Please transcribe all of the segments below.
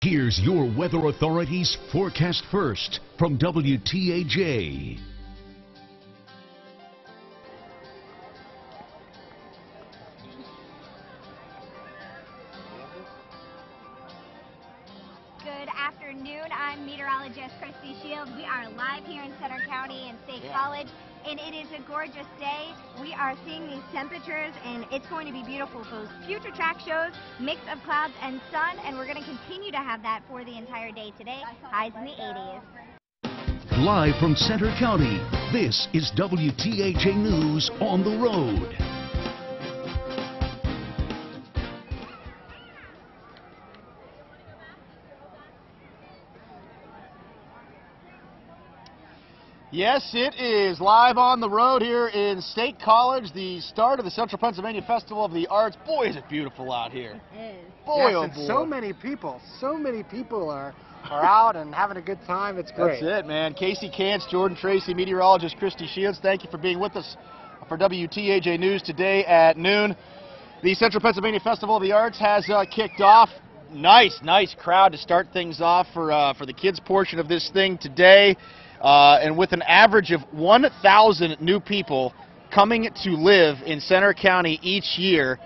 Here's your weather authority's forecast first from WTAJ. Good afternoon. I'm meteorologist Christy Shields. We are live here in Center County and State College, and it is a gorgeous day. We are seeing these temperatures, and it's going to be beautiful. Those future track shows, mix of clouds and sun, and we're going to continue to have that for the entire day today. Highs in the 80s. Live from Center County, this is WTAJ News on the road. Yes, it is live on the road here in State College, the start of the Central Pennsylvania Festival of the Arts. Boy, is it beautiful out here. It is. Boy, yes, oh and boy. so many people are out and having a good time. It's great. That's it, man. Casey Cantz, Jordan Tracy, meteorologist Christy Shields, thank you for being with us for WTAJ News today at noon. The Central Pennsylvania Festival of the Arts has kicked off. Nice crowd to start things off for the kids portion of this thing today. And with an average of 1,000 new people coming to live in Center County each year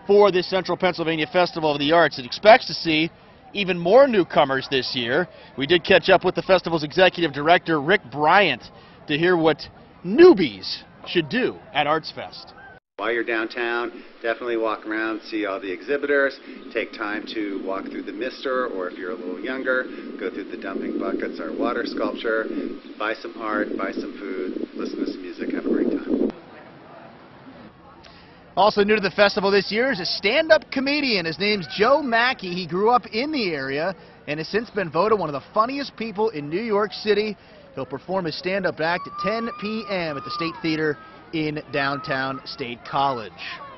for this Central Pennsylvania Festival of the Arts, it expects to see even more newcomers this year. We did catch up with the festival's executive director, Rick Bryant, to hear what newbies should do at Arts Fest. While you're downtown, definitely walk around, see all the exhibitors, take time to walk through the mister, or if you're a little younger, go through the dumping buckets, our water sculpture, buy some art, buy some food, listen to some music, have a great time. Also new to the festival this year is a stand-up comedian. His name's Joe Mackey. He grew up in the area and has since been voted one of the funniest people in New York City. He'll perform his stand-up act at 10 p.m. at the State Theater in downtown State College.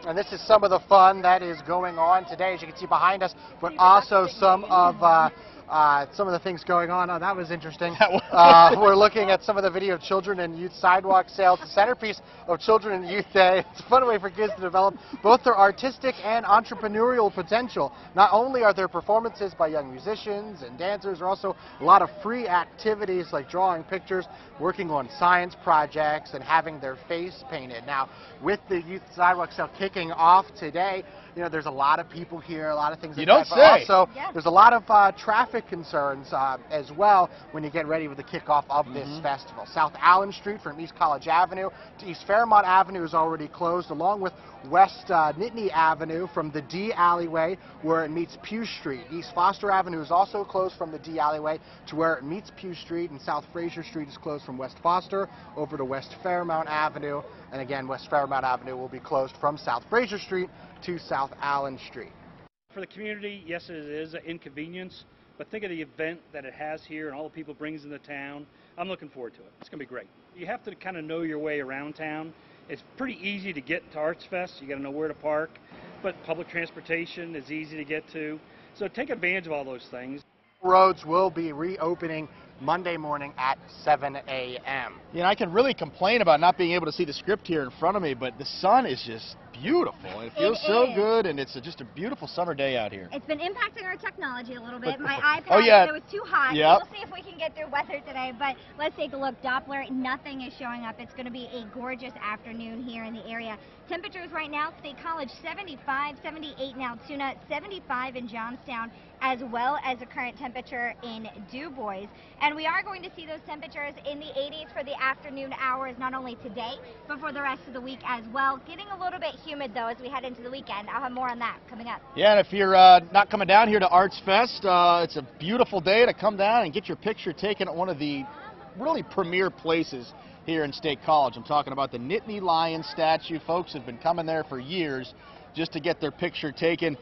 And this is some of the fun that is going on today, as you can see behind us, but also some of the things going on. Oh, that was interesting. We're looking at some of the video of children and youth sidewalk sales, the centerpiece of Children and Youth Day. It's a fun way for kids to develop both their artistic and entrepreneurial potential. Not only are there performances by young musicians and dancers, there are also a lot of free activities like drawing pictures, working on science projects, and having their face painted. Now, with the youth sidewalk sale kicking off today, you know, there's a lot of people here, a lot of things like that. But also, there's a lot of traffic concerns as well when you get ready with the kickoff of this festival. South Allen Street from East College Avenue to East Fairmont Avenue is already closed, along with West Nittany Avenue from the D alleyway where it meets Pugh Street. East Foster Avenue is also closed from the D alleyway to where it meets Pugh Street, and South Fraser Street is closed from West Foster over to West Fairmont Avenue. And again, West Fairmont Avenue will be closed from South Fraser Street to South Allen Street. For the community, yes, it is an inconvenience, but think of the event that it has here and all the people it brings into town. I'm looking forward to it. It's going to be great. You have to kind of know your way around town. It's pretty easy to get to Arts Fest. You got to know where to park, but public transportation is easy to get to. So take advantage of all those things. Roads will be reopening Monday morning at 7 a.m. Yeah, I can really complain about not being able to see the script here in front of me, but the sun is just beautiful. It feels so good, and it's just a beautiful summer day out here. It's been impacting our technology a little bit. My iPad, it was too hot. Yep. We'll see if we can get through weather today, but let's take a look. Doppler, nothing is showing up. It's going to be a gorgeous afternoon here in the area. Temperatures right now, State College 75, 78 in Altoona, 75 in Johnstown, as well as the current temperature in Du Bois. And we are going to see those temperatures in the 80s for the afternoon hours, not only today, but for the rest of the week as well. Getting a little bit humid, though, as we head into the weekend. I'll have more on that coming up. Yeah, and if you're not coming down here to Arts Fest, it's a beautiful day to come down and get your picture taken at one of the really premier places here in State College. I'm talking about the Nittany Lion statue. Folks have been coming there for years just to get their picture taken.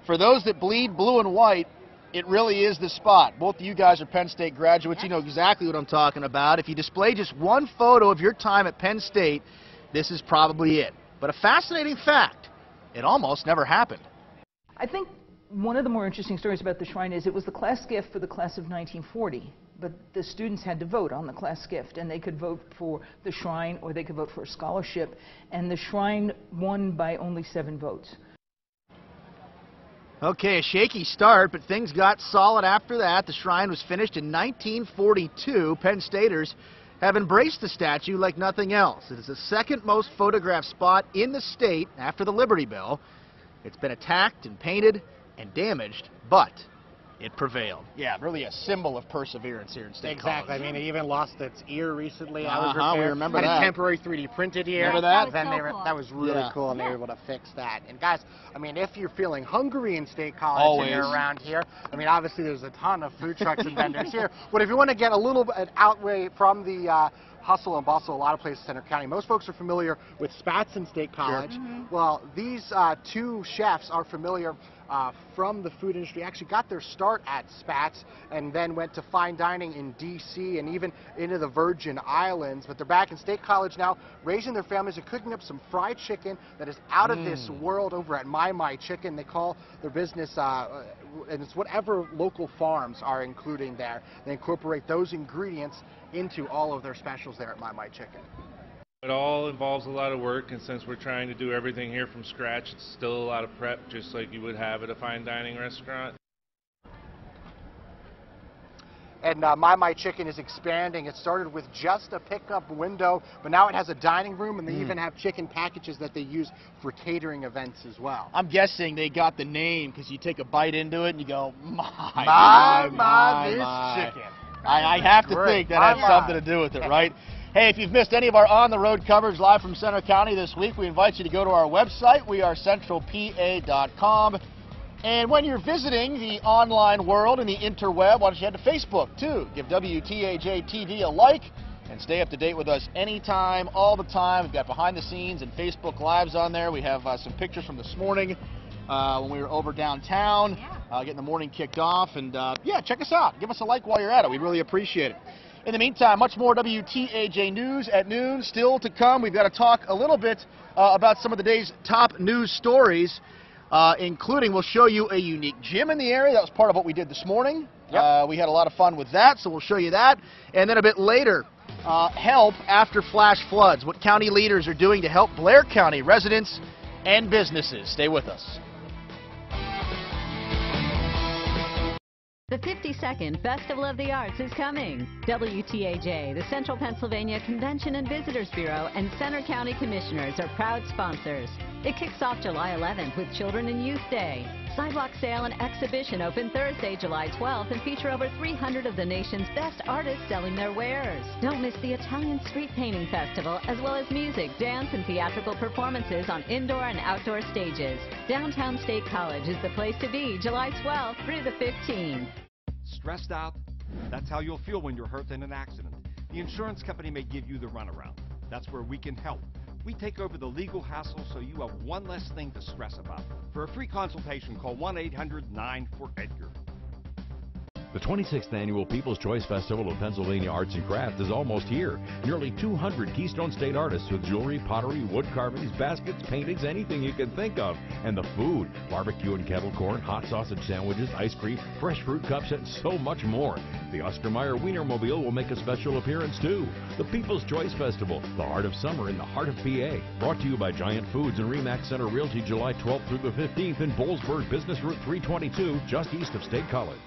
For those that bleed blue and white, it really is the spot. Both of you guys are Penn State graduates. You know exactly what I'm talking about. If you display just one photo of your time at Penn State, this is probably it. But a fascinating fact, it almost never happened. I think one of the more interesting stories about the shrine is it was the class gift for the class of 1940, but the students had to vote on the class gift, and they could vote for the shrine or they could vote for a scholarship, and the shrine won by only 7 votes. Okay, a shaky start, but things got solid after that. The shrine was finished in 1942. Penn Staters have embraced the statue like nothing else. It is the second most photographed spot in the state after the Liberty Bell. It's been attacked and painted and damaged, but it prevailed. Yeah, really a symbol of perseverance here in State College. Exactly. I mean, it even lost its ear recently. I was repaired. We remember Had that. a temporary 3D printed ear. Remember that? Then Cool. that was really cool, and they were able to fix that. And guys, I mean, if you're feeling hungry in State College Always. and you're around here, I mean, obviously there's a ton of food trucks and vendors here. But if you want to get a little bit outway from the hustle and bustle, a lot of places in Center County. Most folks are familiar with Spats in State College. Sure. Well, these two chefs are familiar from the food industry, actually got their start at Spats and then went to fine dining in D.C. and even into the Virgin Islands. But they're back in State College now, raising their families and cooking up some fried chicken that is out of this world over at My Chicken. They call their business, and it's whatever local farms are including there. They incorporate those ingredients into all of their specials there at My Chicken. It all involves a lot of work, and since we're trying to do everything here from scratch, it's still a lot of prep, just like you would have at a fine dining restaurant. And My Chicken is expanding. It started with just a pickup window, but now it has a dining room, and they even have chicken packages that they use for catering events as well. I'm guessing they got the name because you take a bite into it and you go, my, this chicken. I have to think that has something to do with it, right? Hey, if you've missed any of our on-the-road coverage live from Center County this week, we invite you to go to our website. We are centralpa.com. And when you're visiting the online world and the interweb, why don't you head to Facebook, too? Give WTAJ TV a like and stay up to date with us anytime, all the time. We've got behind-the-scenes and Facebook Lives on there. We have some pictures from this morning when we were over downtown, getting the morning kicked off. And, yeah, check us out. Give us a like while you're at it. We'd really appreciate it. In the meantime, much more WTAJ news at noon still to come. We've got to talk a little bit about some of the day's top news stories, including we'll show you a unique gym in the area. That was part of what we did this morning. We had a lot of fun with that, so we'll show you that. And then a bit later, help after flash floods, what county leaders are doing to help Blair County residents and businesses. Stay with us. The 52nd Festival of the Arts is coming. WTAJ, the Central Pennsylvania Convention and Visitors Bureau, and Center County Commissioners are proud sponsors. It kicks off July 11th with Children and Youth Day. Sidewalk sale and exhibition open Thursday, July 12th, and feature over 300 of the nation's best artists selling their wares. Don't miss the Italian Street Painting Festival, as well as music, dance, and theatrical performances on indoor and outdoor stages. Downtown State College is the place to be July 12th through the 15th. Stressed out? That's how you'll feel when you're hurt in an accident. The insurance company may give you the runaround. That's where we can help. We take over the legal hassle so you have one less thing to stress about. For a free consultation, call 1-800-9-4-EDGAR. The 26th Annual People's Choice Festival of Pennsylvania Arts and Crafts is almost here. Nearly 200 Keystone State artists with jewelry, pottery, wood carvings, baskets, paintings, anything you can think of. And the food, barbecue and kettle corn, hot sausage sandwiches, ice cream, fresh fruit cups, and so much more. The Oscar Mayer Wienermobile will make a special appearance too. The People's Choice Festival, the heart of summer in the heart of PA. Brought to you by Giant Foods and Remax Center Realty, July 12th through the 15th in Boalsburg, Business Route 322, just east of State College.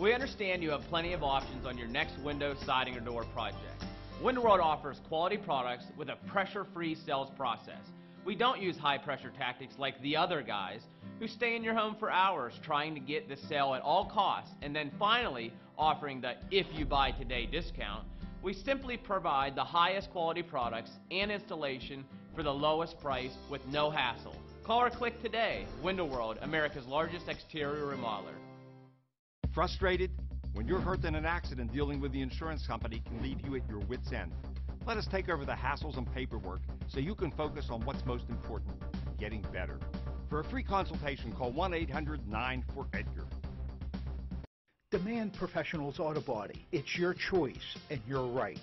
We understand you have plenty of options on your next window, siding, or door project. Window World offers quality products with a pressure-free sales process. We don't use high-pressure tactics like the other guys who stay in your home for hours trying to get the sale at all costs and then finally offering the if you buy today discount. We simply provide the highest quality products and installation for the lowest price with no hassle. Call or click today. Window World, America's largest exterior remodeler. Frustrated? When you're hurt in an accident, dealing with the insurance company can leave you at your wit's end. Let us take over the hassles and paperwork so you can focus on what's most important, getting better. For a free consultation, call 1-800-9-4-EDGAR. Demand Professionals Auto Body. It's your choice and your right.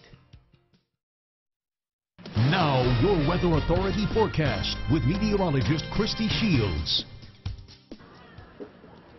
Now, your Weather Authority forecast with meteorologist Christy Shields.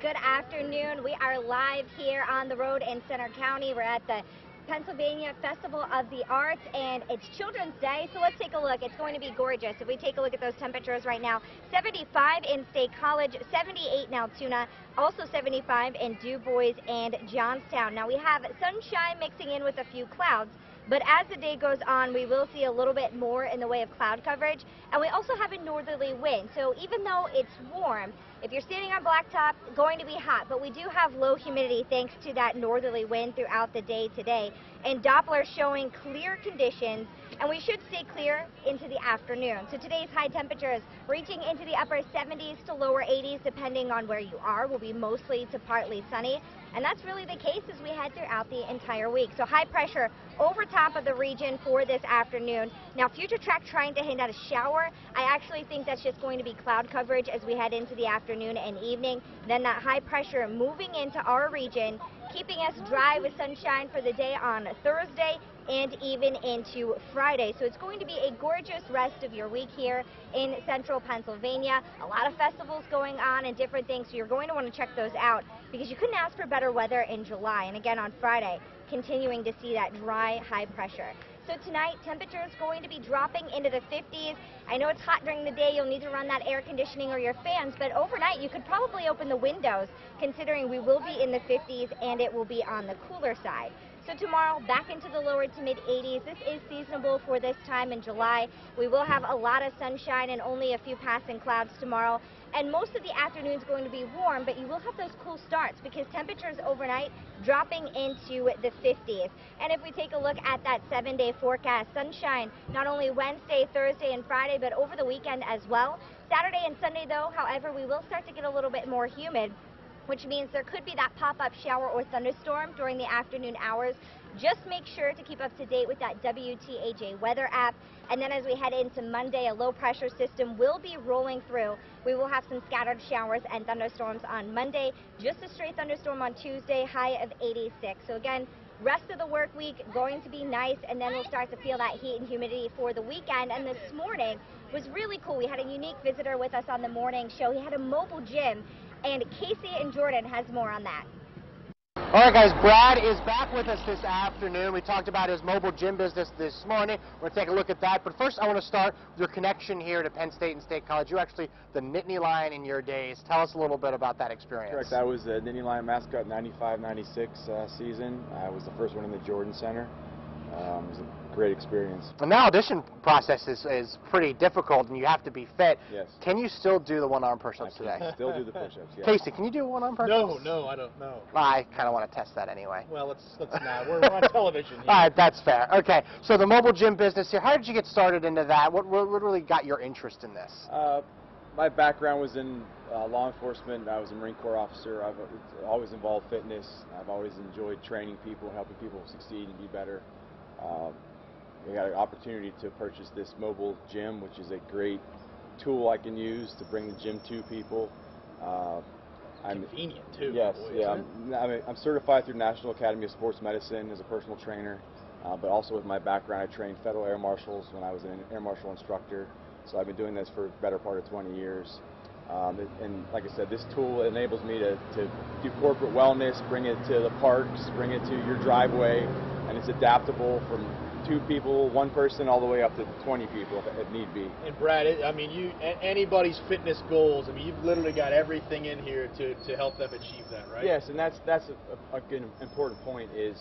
Good afternoon. We are live here on the road in Center County. We're at the Pennsylvania Festival of the Arts, and it's Children's Day, so let's take a look. It's going to be gorgeous. If we take a look at those temperatures right now, 75 in State College, 78 in Altoona, also 75 in Du Bois and Johnstown. Now we have sunshine mixing in with a few clouds, but as the day goes on, we will see a little bit more in the way of cloud coverage, and we also have a northerly wind. So even though it's warm, if you're standing on blacktop, going to be hot, but we do have low humidity thanks to that northerly wind throughout the day today. And Doppler showing clear conditions, and we should stay clear into the afternoon. So today's high temperatures reaching into the upper 70s to lower 80s depending on where you are. Will be mostly to partly sunny, and that's really the case as we head throughout the entire week. So high pressure over top of the region for this afternoon. Now Future Track trying to hand out a shower. I actually think that's just going to be cloud coverage as we head into the afternoon and evening. Then that high pressure moving into our region, keeping us dry with sunshine for the day on Thursday and even into Friday. So it's going to be a gorgeous rest of your week here in central Pennsylvania. A lot of festivals going on and different things, so you're going to want to check those out because you couldn't ask for better weather in July. And again on Friday, continuing to see that dry high pressure. So tonight, temperatures going to be dropping into the 50s. I know it's hot during the day. You'll need to run that air conditioning or your fans, but overnight you could probably open the windows considering we will be in the 50s and it will be on the cooler side. So tomorrow, back into the lower to mid 80s. This is seasonable for this time in July. We will have a lot of sunshine and only a few passing clouds tomorrow. And most of the afternoon is going to be warm, but you will have those cool starts because temperatures overnight dropping into the 50s. And if we take a look at that 7-day forecast, sunshine not only Wednesday, Thursday, and Friday, but over the weekend as well. Saturday and Sunday, though, however, we will start to get a little bit more humid, which means there could be that pop-up shower or thunderstorm during the afternoon hours. Just make sure to keep up to date with that WTAJ weather app. And then as we head into Monday, a low pressure system will be rolling through. We will have some scattered showers and thunderstorms on Monday, just a straight thunderstorm on Tuesday, high of 86. So again, rest of the work week going to be nice, and then we'll start to feel that heat and humidity for the weekend. And this morning was really cool. We had a unique visitor with us on the morning show. He had a mobile gym, and Casey and Jordan has more on that. All right, guys, Brad is back with us this afternoon. We talked about his mobile gym business this morning. We're going to take a look at that. But first, I want to start with your connection here to Penn State and State College. You're actually the Nittany Lion in your days. Tell us a little bit about that experience. Correct. I was the Nittany Lion mascot 95-96 season. I was the first one in the Jordan Center. It was a great experience. And the audition process is pretty difficult, and you have to be fit. Yes. Can you still do the one-arm push-ups today? I can still do the push-ups, yes. Casey, can you do one-arm push-ups? No, I don't know. I kind of want to test that anyway. Well, let's not. We're on television here. All right, that's fair. Okay, so the mobile gym business here, how did you get started into that? What really got your interest in this? My background was in law enforcement. I was a Marine Corps officer. I've always involved fitness. I've always enjoyed training people, helping people succeed and be better. We got an opportunity to purchase this mobile gym, which is a great tool I can use to bring the gym to people. Convenient too. Yes, boy, yeah. I'm certified through National Academy of Sports Medicine as a personal trainer, but also with my background, I trained federal air marshals when I was an air marshal instructor. So I've been doing this for the better part of 20 years. And like I said, this tool enables me to do corporate wellness, bring it to the parks, bring it to your driveway, and it's adaptable from 2 people, 1 person, all the way up to 20 people if need be. And Brad, I mean, anybody's fitness goals, I mean, you've literally got everything in here to help them achieve that, right? Yes, and that's an important point, is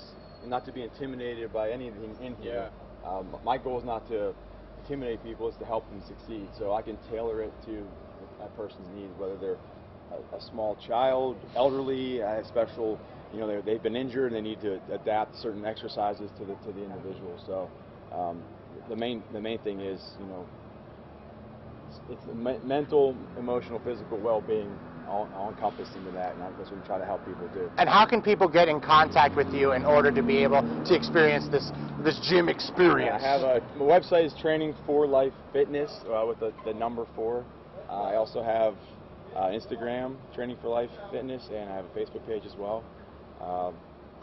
not to be intimidated by anything in here. Yeah. My goal is not to intimidate people, it's to help them succeed. So I can tailor it to a person's needs, whether they're a small child, elderly, special, you know, they've been injured and they need to adapt certain exercises to the individual. So the main thing is, you know, it's mental, emotional, physical well-being all encompassed into that, and that's what we try to help people do. And how can people get in contact with you in order to be able to experience this gym experience? My website is Training for Life Fitness with the number 4. I also have Instagram, Training for Life Fitness, and I have a Facebook page as well.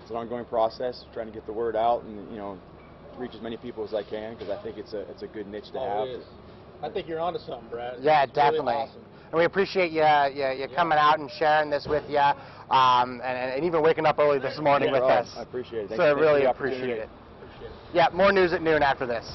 It's an ongoing process, trying to get the word out and, you know, reach as many people as I can, because I think it's a good niche to have. It is. I think you're onto something, Brad. Yeah, it's definitely. Really awesome. and we appreciate you coming out and sharing this with you, and even waking up early this morning with us. I appreciate it. So I really appreciate it. Yeah, more news at noon after this.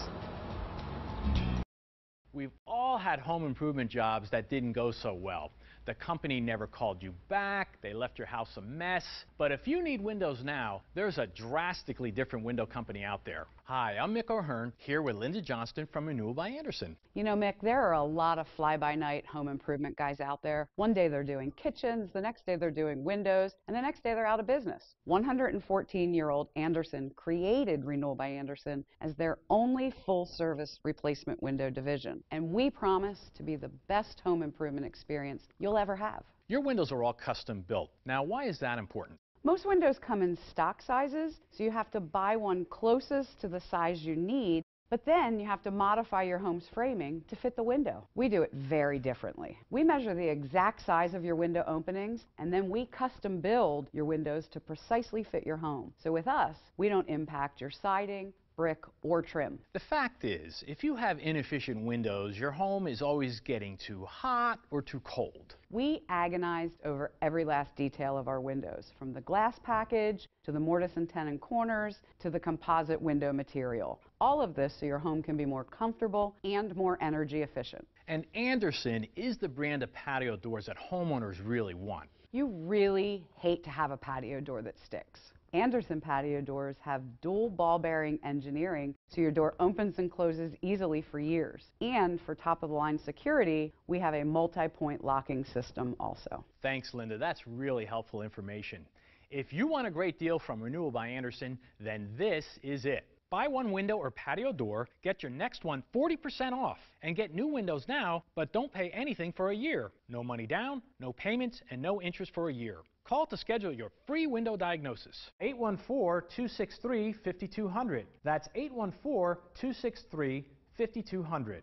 We've all had home improvement jobs that didn't go so well. The company never called you back, they left your house a mess. But if you need windows now, there's a drastically different window company out there. Hi, I'm Mick O'Hearn, here with Linda Johnston from Renewal by Andersen. You know, Mick, there are a lot of fly-by-night home improvement guys out there. One day they're doing kitchens, the next day they're doing windows, and the next day they're out of business. 114-year-old Andersen created Renewal by Andersen as their only full-service replacement window division. And we promise to be the best home improvement experience you'll ever have. Your windows are all custom built. Now, why is that important? Most windows come in stock sizes, so you have to buy one closest to the size you need, but then you have to modify your home's framing to fit the window. We do it very differently. We measure the exact size of your window openings, and then we custom build your windows to precisely fit your home. So with us, we don't impact your siding, brick, or trim. The fact is, if you have inefficient windows, your home is always getting too hot or too cold. We agonized over every last detail of our windows, from the glass package, to the mortise and tenon corners, to the composite window material. All of this so your home can be more comfortable and more energy efficient. And Andersen is the brand of patio doors that homeowners really want. You really hate to have a patio door that sticks. Andersen patio doors have dual ball bearing engineering, so your door opens and closes easily for years. And for top-of-the-line security, we have a multi-point locking system also. Thanks, Linda. That's really helpful information. If you want a great deal from Renewal by Andersen, then this is it. Buy one window or patio door, get your next one 40% off, and get new windows now, but don't pay anything for a year. No money down, no payments, and no interest for a year. Call to schedule your free window diagnosis. 814-263-5200. That's 814-263-5200.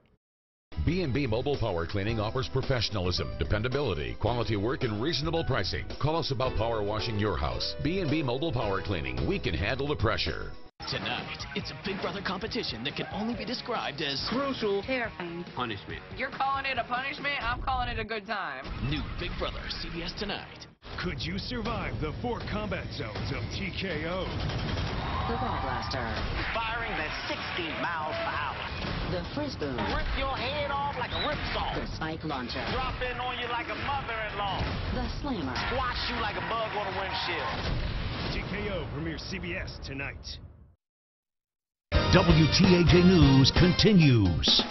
B&B Mobile Power Cleaning offers professionalism, dependability, quality work, and reasonable pricing. Call us about power washing your house. B&B Mobile Power Cleaning. We can handle the pressure. Tonight, it's a Big Brother competition that can only be described as crucial, terrifying, punishment. You're calling it a punishment? I'm calling it a good time. New Big Brother, CBS tonight. Could you survive the 4 combat zones of TKO? The Ball Blaster. Firing at 60 miles per hour. The Frisbee. Rip your head off like a ripsaw. The Spike Launcher. Drop in on you like a mother-in-law. The Slammer. Squash you like a bug on a windshield. TKO premieres CBS tonight. WTAJ News continues.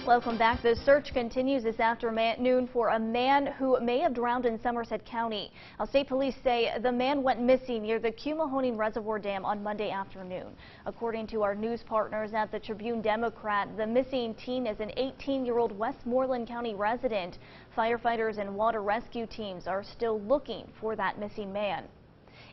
Welcome back. The search continues this afternoon for a man who may have drowned in Somerset County. Now, state police say the man went missing near the Cumahoning Reservoir Dam on Monday afternoon. According to our news partners at the Tribune Democrat, the missing teen is an 18-year-old Westmoreland County resident. Firefighters and water rescue teams are still looking for that missing man.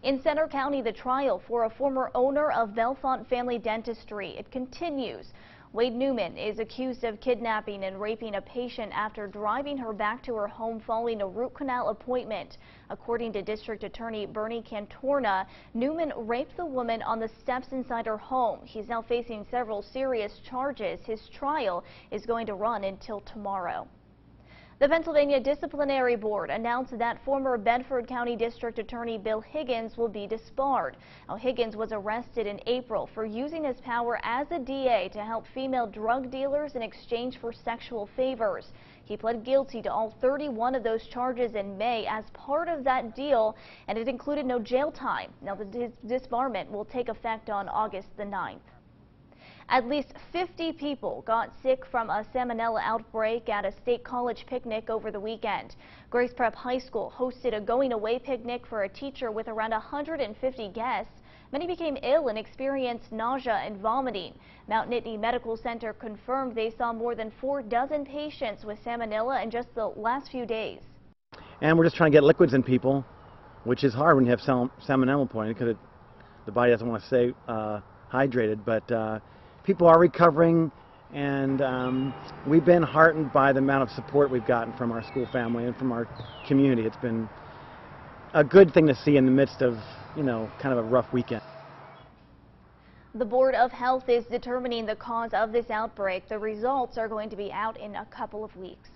In Center County, the trial for a former owner of Bellefonte Family Dentistry, it continues. Wade Newman is accused of kidnapping and raping a patient after driving her back to her home following a root canal appointment. According to District Attorney Bernie Cantorna, Newman raped the woman on the steps inside her home. He's now facing several serious charges. His trial is going to run until tomorrow. The Pennsylvania Disciplinary Board announced that former Bedford County District Attorney Bill Higgins will be disbarred. Now, Higgins was arrested in April for using his power as a DA to help female drug dealers in exchange for sexual favors. He pled guilty to all 31 of those charges in May as part of that deal, and it included no jail time. Now, the disbarment will take effect on August the 9th. At least 50 people got sick from a salmonella outbreak at a state college picnic over the weekend. Grace Prep High School hosted a going-away picnic for a teacher with around 150 guests. Many became ill and experienced nausea and vomiting. Mount Nittany Medical Center confirmed they saw more than 4 dozen patients with salmonella in just the last few days. And we're just trying to get liquids in people, which is hard when you have salmonella poisoning because the body doesn't want to stay hydrated. But people are recovering, and we've been heartened by the amount of support we've gotten from our school family and from our community. It's been a good thing to see in the midst of, you know, kind of a rough weekend. The Board of Health is determining the cause of this outbreak. The results are going to be out in a couple of weeks.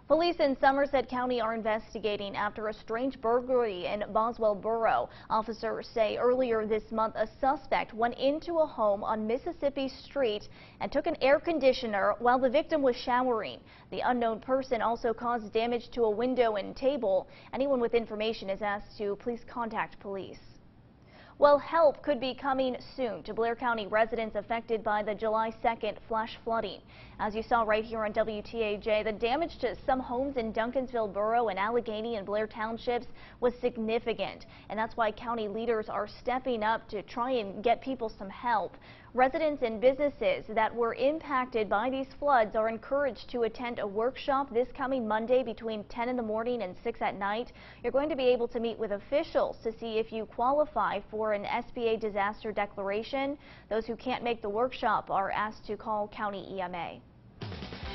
Police in Somerset County are investigating after a strange burglary in Boswell Borough. Officers say earlier this month a suspect went into a home on Mississippi Street and took an air conditioner while the victim was showering. The unknown person also caused damage to a window and table. Anyone with information is asked to please contact police. Well, help could be coming soon to Blair County residents affected by the July 2nd flash flooding. As you saw right here on WTAJ, the damage to some homes in Duncansville Borough and Allegheny and Blair Townships was significant. And that's why county leaders are stepping up to try and get people some help. Residents and businesses that were impacted by these floods are encouraged to attend a workshop this coming Monday between 10 in the morning and 6 at night. You're going to be able to meet with officials to see if you qualify for an SBA disaster declaration. Those who can't make the workshop are asked to call county EMA.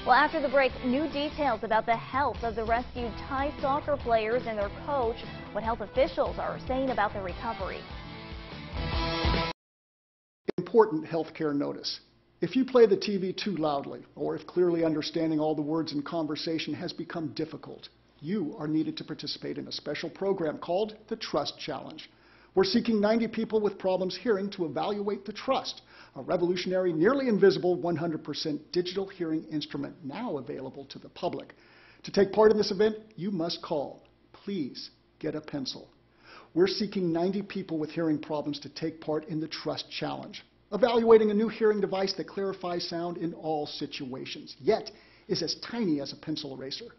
Well, after the break, new details about the health of the rescued Thai soccer players and their coach, what health officials are saying about their recovery. Important healthcare notice. If you play the TV too loudly, or if clearly understanding all the words in conversation has become difficult, you are needed to participate in a special program called the Trust Challenge. We're seeking 90 people with problems hearing to evaluate the Trust, a revolutionary, nearly invisible 100% digital hearing instrument now available to the public. To take part in this event, you must call. Please get a pencil. We're seeking 90 people with hearing problems to take part in the Trust Challenge, evaluating a new hearing device that clarifies sound in all situations, yet is as tiny as a pencil eraser.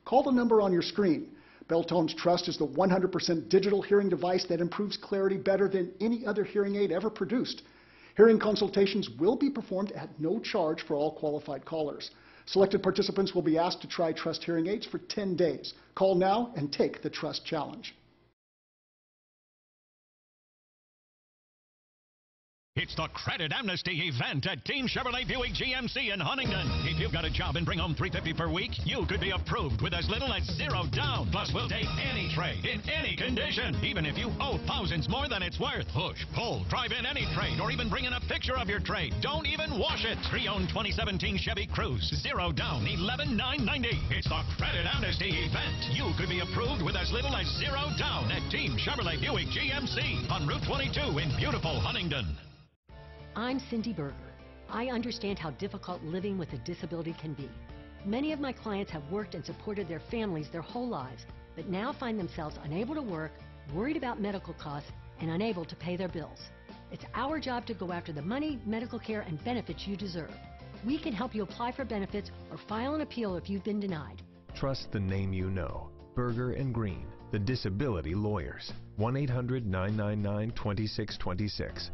Call the number on your screen. Beltone's Trust is the 100% digital hearing device that improves clarity better than any other hearing aid ever produced. Hearing consultations will be performed at no charge for all qualified callers. Selected participants will be asked to try Trust hearing aids for 10 days. Call now and take the Trust Challenge. It's the Credit Amnesty event at Team Chevrolet Buick GMC in Huntington. If you've got a job and bring home $350 per week, you could be approved with as little as $0 down. Plus, we'll take any trade in any condition, even if you owe thousands more than it's worth. Push, pull, drive in any trade, or even bring in a picture of your trade. Don't even wash it. Pre-owned 2017 Chevy Cruze, $0 down, $11,990. It's the Credit Amnesty event. You could be approved with as little as $0 down at Team Chevrolet Buick GMC on Route 22 in beautiful Huntington. I'm Cindy Berger. I understand how difficult living with a disability can be. Many of my clients have worked and supported their families their whole lives, but now find themselves unable to work, worried about medical costs, and unable to pay their bills. It's our job to go after the money, medical care, and benefits you deserve. We can help you apply for benefits or file an appeal if you've been denied. Trust the name you know. Berger and Green, the disability lawyers. 1-800-999-2626.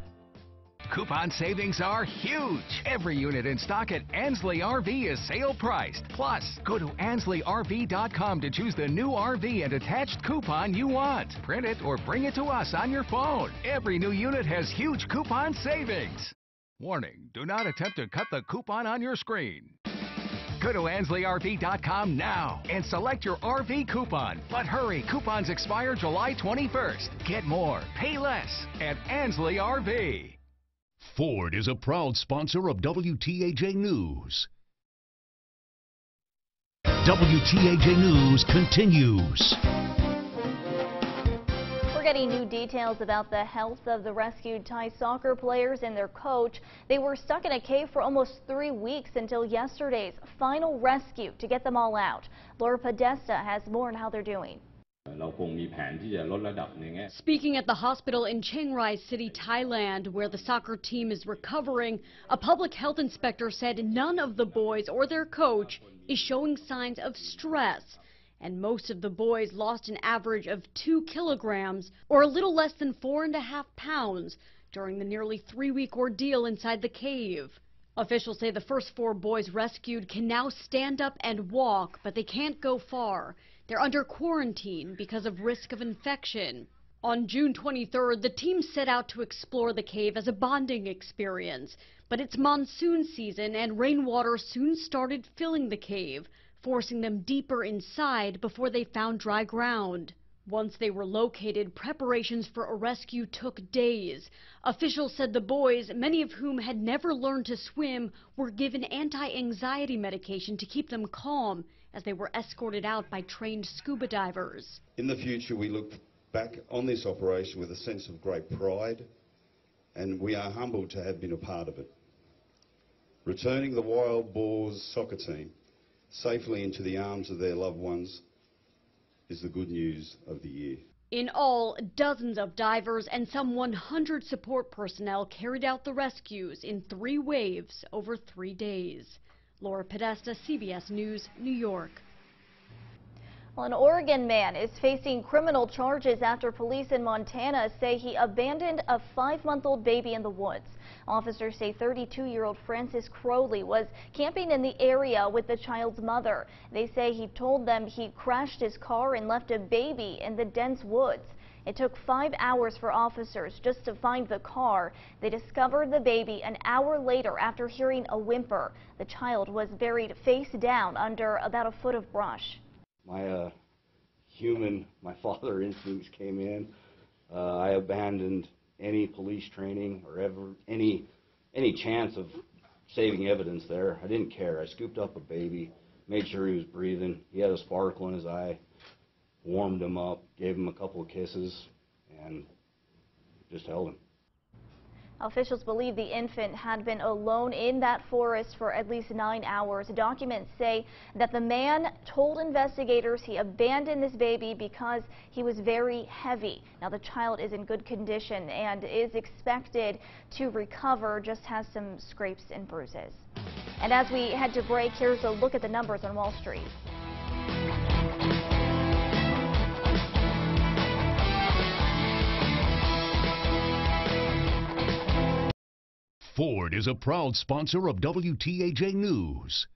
Coupon savings are huge. Every unit in stock at Ansley RV is sale priced. Plus, go to AnsleyRV.com to choose the new RV and attached coupon you want. Print it or bring it to us on your phone. Every new unit has huge coupon savings. Warning, do not attempt to cut the coupon on your screen. Go to AnsleyRV.com now and select your RV coupon. But hurry, coupons expire July 21st. Get more, pay less at Ansley RV. Ford is a proud sponsor of WTAJ News. WTAJ News continues. We're getting new details about the health of the rescued Thai soccer players and their coach. They were stuck in a cave for almost 3 weeks until yesterday's final rescue to get them all out. Laura Podesta has more on how they're doing. Speaking at the hospital in Chiang Rai City, Thailand, where the soccer team is recovering, a public health inspector said none of the boys or their coach is showing signs of stress. And most of the boys lost an average of 2 kilograms, or a little less than 4.5 pounds, during the nearly 3-week ordeal inside the cave. Officials say the first 4 boys rescued can now stand up and walk, but they can't go far. They're under quarantine because of risk of infection. On June 23rd, the team set out to explore the cave as a bonding experience. But it's monsoon season and rainwater soon started filling the cave, forcing them deeper inside before they found dry ground. Once they were located, preparations for a rescue took days. Officials said the boys, many of whom had never learned to swim, were given anti-anxiety medication to keep them calm as they were escorted out by trained scuba divers. In the future, we look back on this operation with a sense of great pride, and we are humbled to have been a part of it. Returning the Wild Boars soccer team safely into the arms of their loved ones is the good news of the year. In all, dozens of divers and some 100 support personnel carried out the rescues in 3 waves over 3 days. Laura Podesta, CBS News, New York. Well, an Oregon man is facing criminal charges after police in Montana say he abandoned a 5-month-old baby in the woods. Officers say 32-year-old Francis Crowley was camping in the area with the child's mother. They say he told them he crashed his car and left a baby in the dense woods. It took 5 hours for officers just to find the car. They discovered the baby an hour later after hearing a whimper. The child was buried face down under about a foot of brush. My my father instincts came in. I abandoned any police training or ever any chance of saving evidence there. I didn't care. I scooped up a baby, made sure he was breathing. He had a sparkle in his eye, warmed him up, gave him a couple of kisses, and just held him. Officials believe the infant had been alone in that forest for at least 9 hours. Documents say that the man told investigators he abandoned this baby because he was very heavy. Now, the child is in good condition and is expected to recover, just has some scrapes and bruises. And as we head to break, here's a look at the numbers on Wall Street. Ford is a proud sponsor of WTAJ News.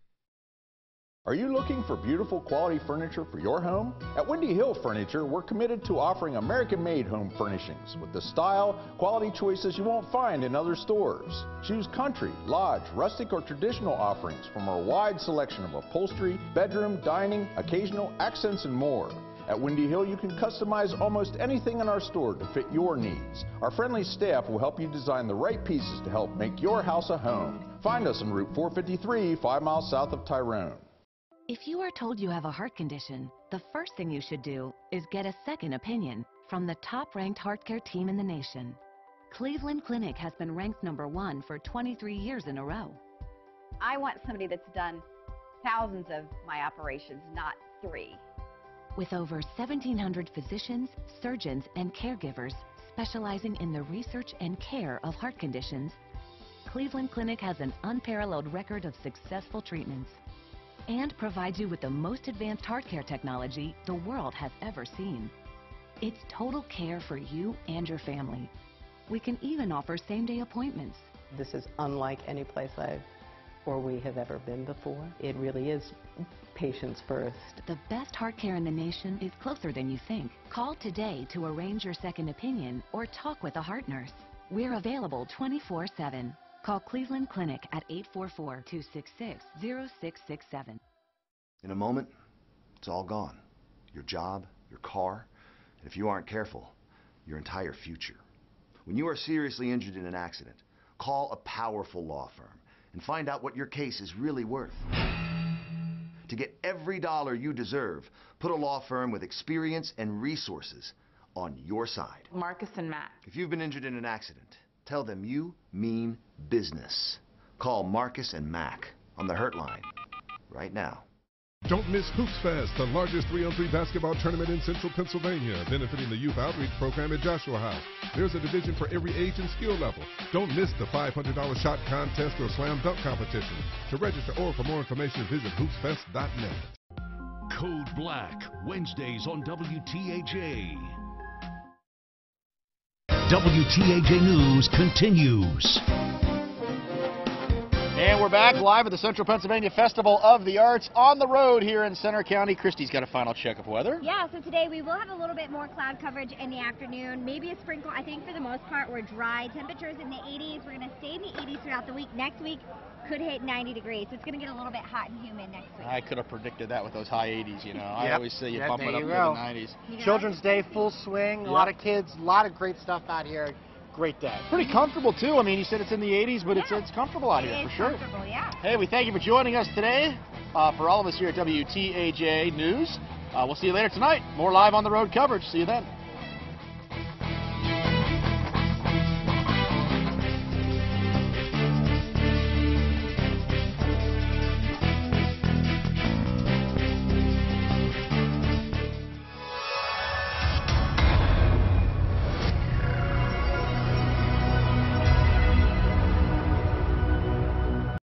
Are you looking for beautiful quality furniture for your home? At Windy Hill Furniture, we're committed to offering American-made home furnishings with the style, quality choices you won't find in other stores. Choose country, lodge, rustic, or traditional offerings from our wide selection of upholstery, bedroom, dining, occasional accents, and more. At Windy Hill, you can customize almost anything in our store to fit your needs. Our friendly staff will help you design the right pieces to help make your house a home. Find us on Route 453, 5 miles south of Tyrone. If you are told you have a heart condition, the first thing you should do is get a second opinion from the top-ranked heart care team in the nation. Cleveland Clinic has been ranked #1 for 23 years in a row. I want somebody that's done thousands of my operations, not 3. With over 1,700 physicians, surgeons, and caregivers specializing in the research and care of heart conditions, Cleveland Clinic has an unparalleled record of successful treatments and provides you with the most advanced heart care technology the world has ever seen. It's total care for you and your family. We can even offer same-day appointments. This is unlike any place we have ever been before. It really is patients first. The best heart care in the nation is closer than you think. Call today to arrange your second opinion or talk with a heart nurse. We're available 24/7. Call Cleveland Clinic at 844-266-0667. In a moment, it's all gone. Your job, your car, and if you aren't careful, your entire future. When you are seriously injured in an accident, call a powerful law firm and find out what your case is really worth. To get every dollar you deserve, put a law firm with experience and resources on your side. Marcus and Matt. If you've been injured in an accident, tell them you mean business. Call Marcus and Mac on the Hurt Line right now. Don't miss Hoops Fest, the largest 3-on-3 basketball tournament in Central Pennsylvania, benefiting the Youth Outreach Program at Joshua House. There's a division for every age and skill level. Don't miss the $500 shot contest or slam dunk competition. To register or for more information, visit hoopsfest.net. Code Black, Wednesdays on WTAJ. WTAJ News continues. And we're back live at the Central Pennsylvania Festival of the Arts on the road here in Center County. Christy's got a final check of weather. Yeah, so today we will have a little bit more cloud coverage in the afternoon, maybe a sprinkle. I think for the most part we're dry. Temperatures in the 80s. We're going to stay in the 80s throughout the week. Next week could hit 90 degrees. So it's going to get a little bit hot and humid next week. I could have predicted that with those high 80s, you know. I Yep. always say you Yep, bump it there up you to go. the 90s. Children's Day, full swing. A lot of kids, a lot of great stuff out here. Great day. Pretty comfortable, too. I mean, you said it's in the 80s, but it's comfortable out here, for sure. Comfortable, yeah. Hey, we thank you for joining us today. For all of us here at WTAJ News, we'll see you later tonight. More live on the road coverage. See you then.